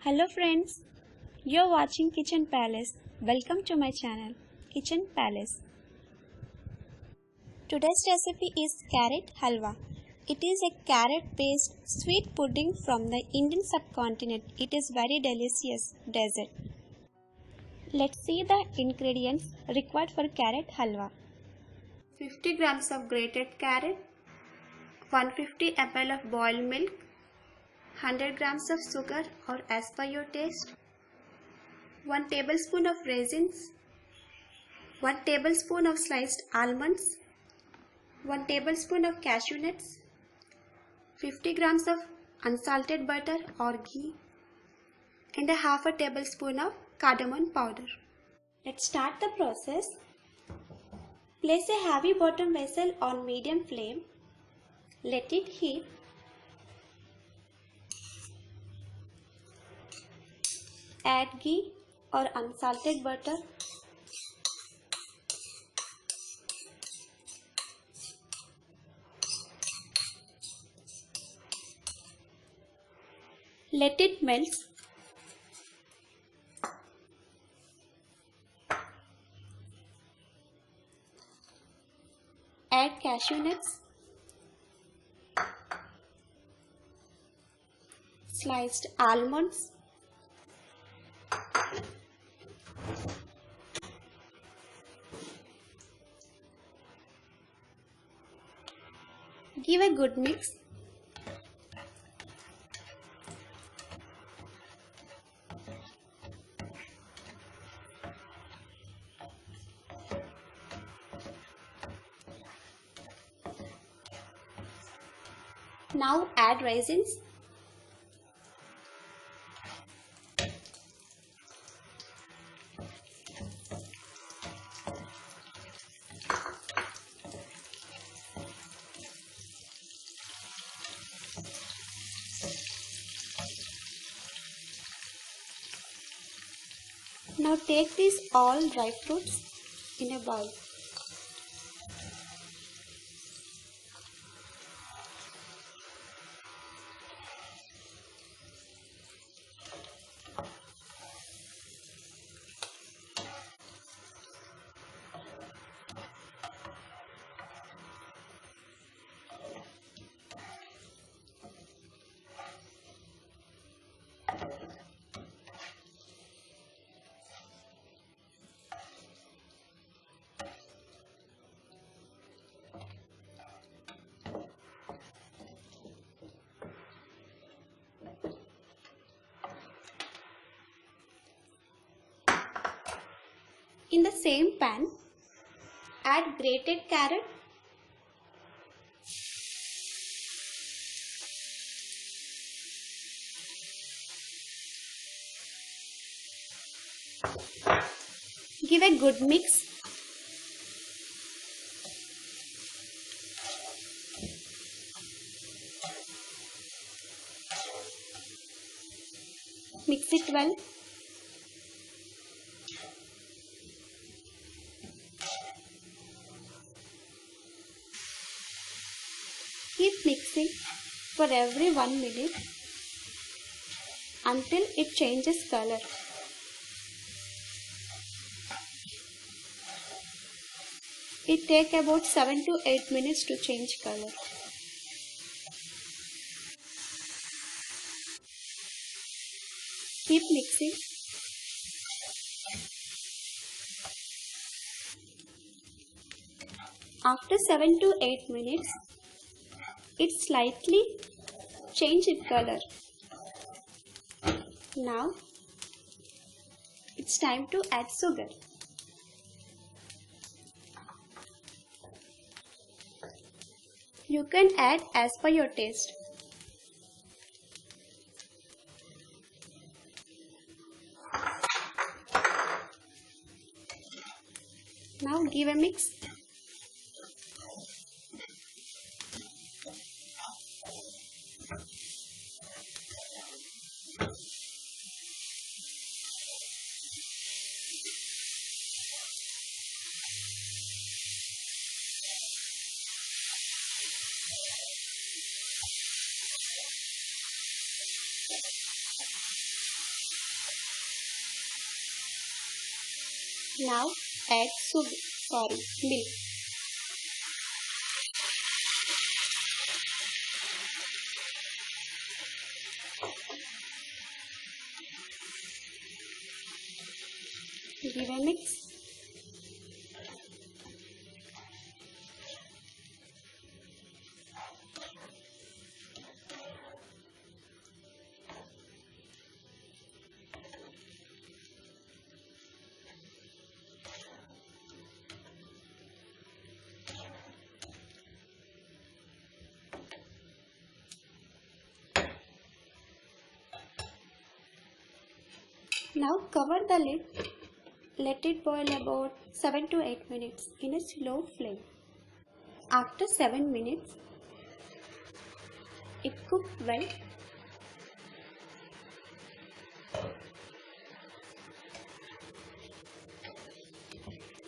Hello friends, you're watching Kitchen Palace. Welcome to my channel, Kitchen Palace. Today's recipe is Carrot Halwa. It is a carrot-based sweet pudding from the Indian subcontinent. It is very delicious dessert. Let's see the ingredients required for Carrot Halwa. 50 grams of grated carrot, 150 ml of boiled milk, 100 grams of sugar or as per your taste, 1 tablespoon of raisins, 1 tablespoon of sliced almonds, 1 tablespoon of cashew nuts, 50 grams of unsalted butter or ghee, and half a tablespoon of cardamon powder. Let's start the process. Place a heavy bottom vessel on medium flame. Let it heat. Add ghee or unsalted butter. Let it melt. Add cashew nuts, sliced almonds, give a good mix. Now add raisins. Now take these all dry fruits in a bowl. In the same pan, add grated carrot, give a good mix. Mix it well. Keep mixing for every 1 minute until it changes color. It takes about 7 to 8 minutes to change color. Keep mixing. After 7 to 8 minutes, it slightly changes color. Now, it's time to add sugar. You can add as per your taste. Now give a mix. Now add milk. Give a mix. Now cover the lid. Let it boil about 7 to 8 minutes in a slow flame. After 7 minutes, it cooked well.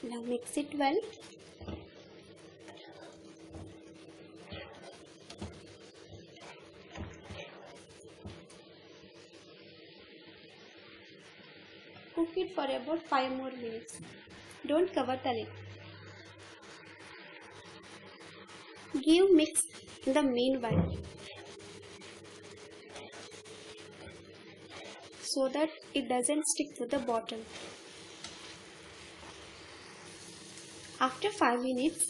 Now mix it well. Cook it for about 5 more minutes. Don't cover the lid. Give mix in the meanwhile so that it doesn't stick to the bottom. After 5 minutes,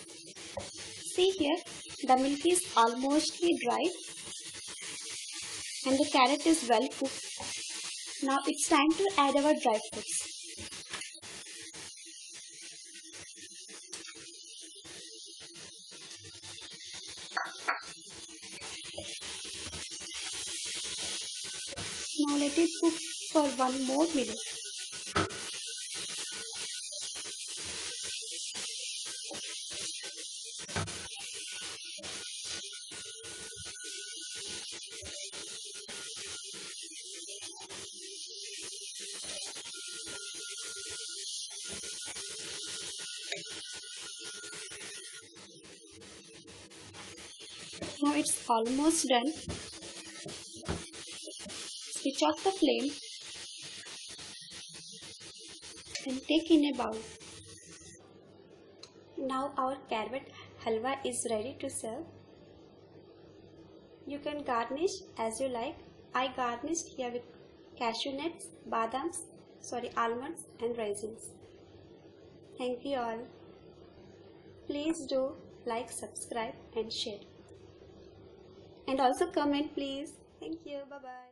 see here, the milk is almost dry and the carrot is well cooked. Now it's time to add our dry fruits. Now let it cook for 1 more minute. Now it's almost done. Switch off the flame and take in a bowl. Now our carrot halwa is ready to serve. You can garnish as you like. I garnished here with cashew nuts, almonds and raisins. Thank you all. Please do like, subscribe and share. And also comment please. Thank you. Bye bye.